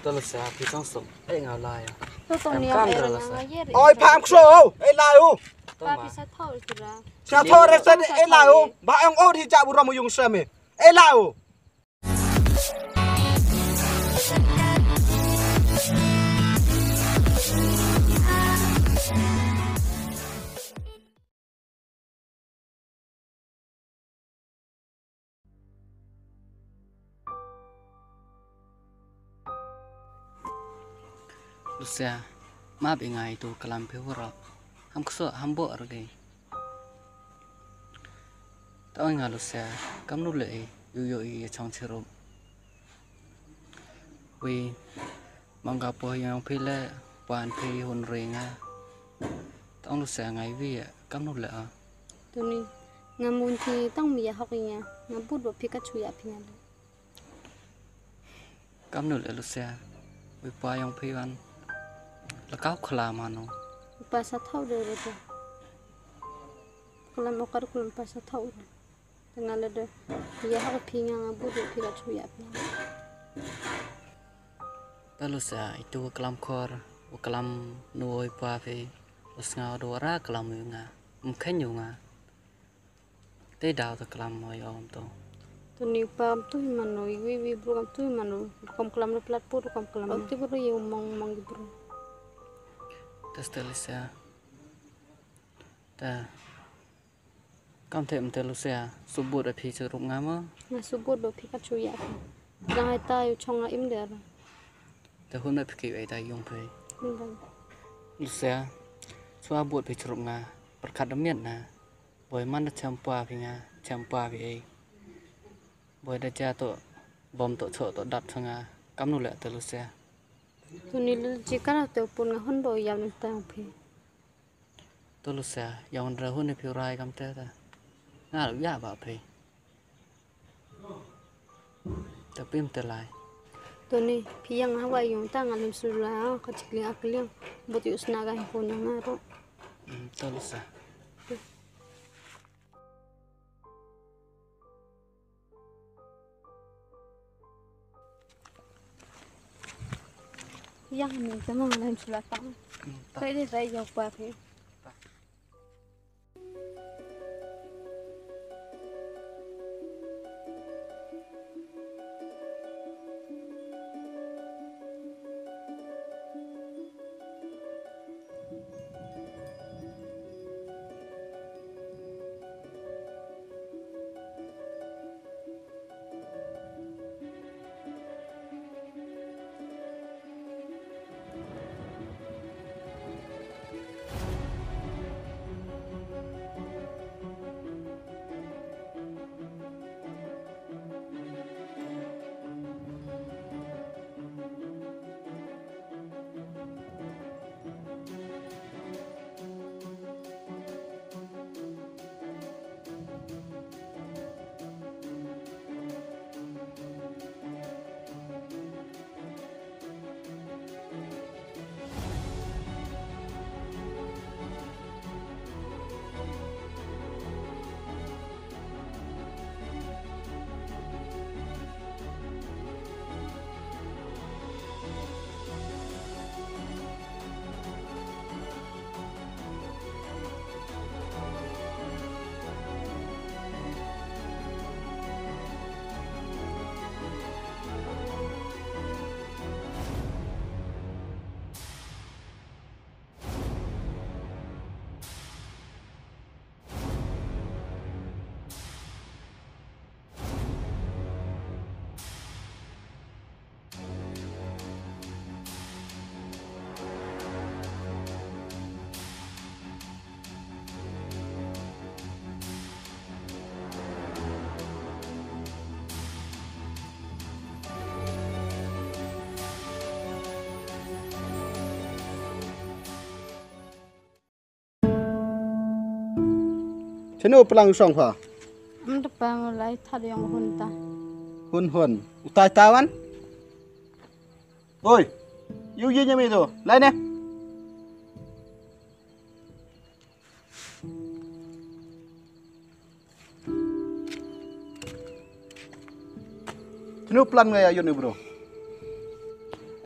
Terus ya, pisang sup. Ngau lai ya. Tuh tuh nih apa yang Oi, pam show, layu. Tapi saya tahu sudah. Saya tahu reset layu. Ba yang oh di cak buram yung seme. Layu. Lucia, maaf ingat itu kelam pewara. Ham kesok hambo arge. Tahu ingat Lucia, kamu nulai yuyo i chong cirum. Wi, manggapo yang pile pan pi hun ringa. Tahu Lucia ngai wi ya, kamu nulai ah. Tuh nih, ngamun ti tang mi ya hokinya, ngabut do Pikachu ya pingan. Kamu nulai Lucia, wi pa yang piwan. Lekau kelamano. Pas tahu deh itu. Kalau mau kar kulun pas tahu. Tengah ada ya hok pingan ngabut do Pikachu ya pingan. Terus ya itu kelam kor, kelam nuoi pa pe. Usngau dora kelam yunga, mungkin yunga. Tidak ada kelam moy om to. Tuh nih pam tuh mano, iwi bro tuh mano. Kom kelam le plat pur kom kelam. Itu baru yang mong gitu. Terus ya. Dah. Kamu terus ya, subuh ada pisau rumah mah. Nah subuh do Pikachu ya. Jangan tahu chonga im der. Tahun nak pergi ada yang pergi. Terus ya, subuh pisau rumah perkademian na. Boy mana campur pinga, campur pi. Boy dah jatuh bom tu cok tu dat tengah. Kamu nolak terus ya. Tuh nih jika ada pun ngahon do yang nentang pi. Terus ya, yang rahun ni piurai kamu terta. Ngal ya apa pi. Tapi mentelai. Tuh nih piang hawa yang tangan lim sulah kecil akliang buat usnaga punya ngaruh. Terus ya. Yang ini memang lim sulah tang. Kayak dia saya jauh pi. Cheno pelang song pa. Depan mulai tadi yang hunta. Hun. Utai tawan. Oi. Yu ye nyami tu. Lai ne. Cheno pelang ngaya yun bro.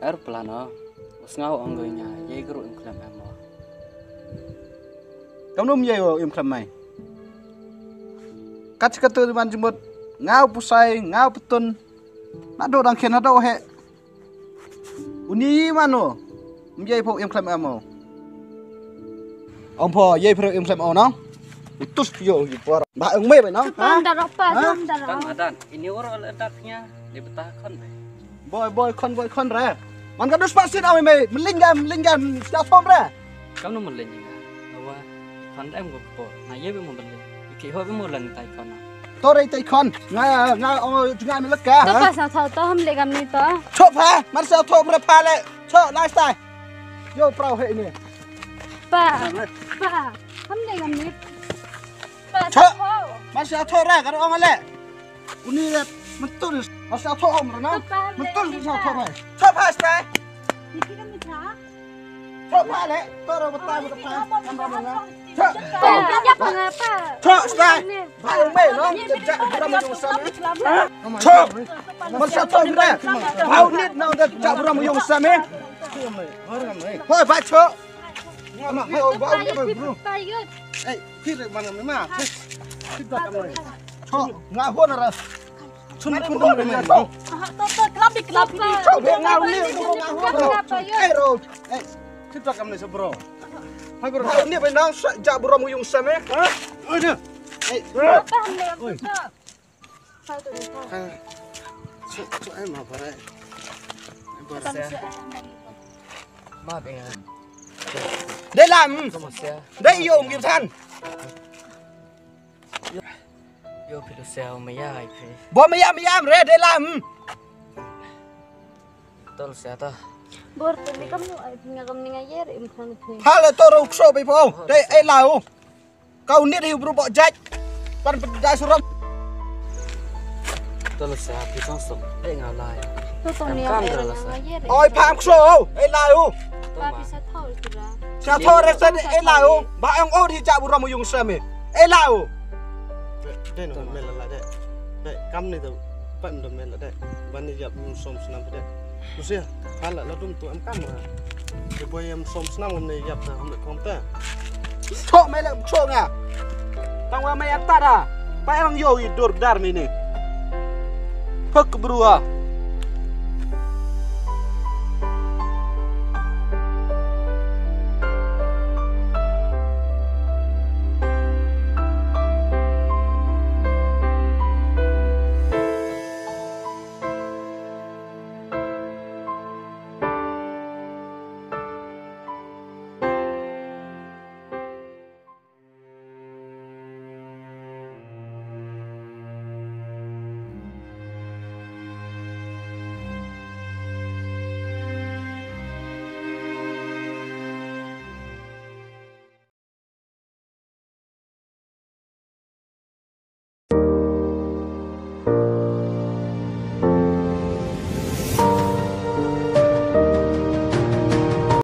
aeroplano ngau anggoinya ye guru ingklam amo kamu num ye im klam mai kat katu man jumut ngau pusai ngau petun nak do dang ken do he uni mano ye pho im klam amo ông pho ye pho im klam amo nong utus yo gi por ba eng me bai nong ha Darah pa, darah. kan adan ini orang adatnya di betah kan boy kon re man ka dus pasin awe me melingam sta thom re kamu melen juga bahwa kan em gua po nah ye be mo melen iki ho be mo len tai kan to re tai kon nga ngai me lak ka To pas na thau to hum le gam ni to. chop ha man sa thom re pha le cho lifestyle yo prau he ni Pa, hum le gam ni. Pa, Chợ. man sa tho ra ka ong le uni le man tu man sa tho om re no man tu sa tho re chop ha style Ni kita mi tha. chop ha le to ro ta mo ta kam ra na chop Pa, ya pa nga pa. chop style ba eng me no ja ra mo yung sa me chop man sa tho re bao nit no da ja ra mo yung sa me thôi ba chợ mà hai ông bao nhiêu rồi bro Pa yut. ê khi được bằng cái mà khi được cầm này cho ngã hôn rồi xuân không đông rồi này không To klap di klap pa. cho về ngã liêu không ngã hôn rồi ê rồi ê khi được cầm này sao bro hai bro hai ini bên đang dạ bro mau dùng xem ấy ơi nè ê Pa hum le gam to. Pa tu ni to. cho em mà vào đây ma be nga đây làm sama sia đây dùng kim than yo pilu sia me ya ai pe bỏ mày am rồi đây làm tol sia ta Bor tu ni kam nu ai pinga kam ni ngayer im khan phe. hai là tôi đâu show bị phong đây ê lao kau ni đi bro bỏ jaj pan pedai suram tol sia pi sang sok e ngau lai To ni Kam ai dah ra lah, ngayer. ôi pham show ê lao Pa bisa thau tu la. sao thôi ra sân ê lao bà ông ô thì chả bro mau dùng xem ê lao đây nó mệt là đấy đấy cam này đâu bận rồi mệt là đấyวันนี้จะมีส้มสนามไปได้ดูสิฮัลโหลเราดุมตัวem cam mà cái bôi emส้มสนามวันนี้จะทำแบบคอมเตอร์ cho mày lại cho à tao qua mày ăn tạt à bà em vô gì đột đar mày nè phật bro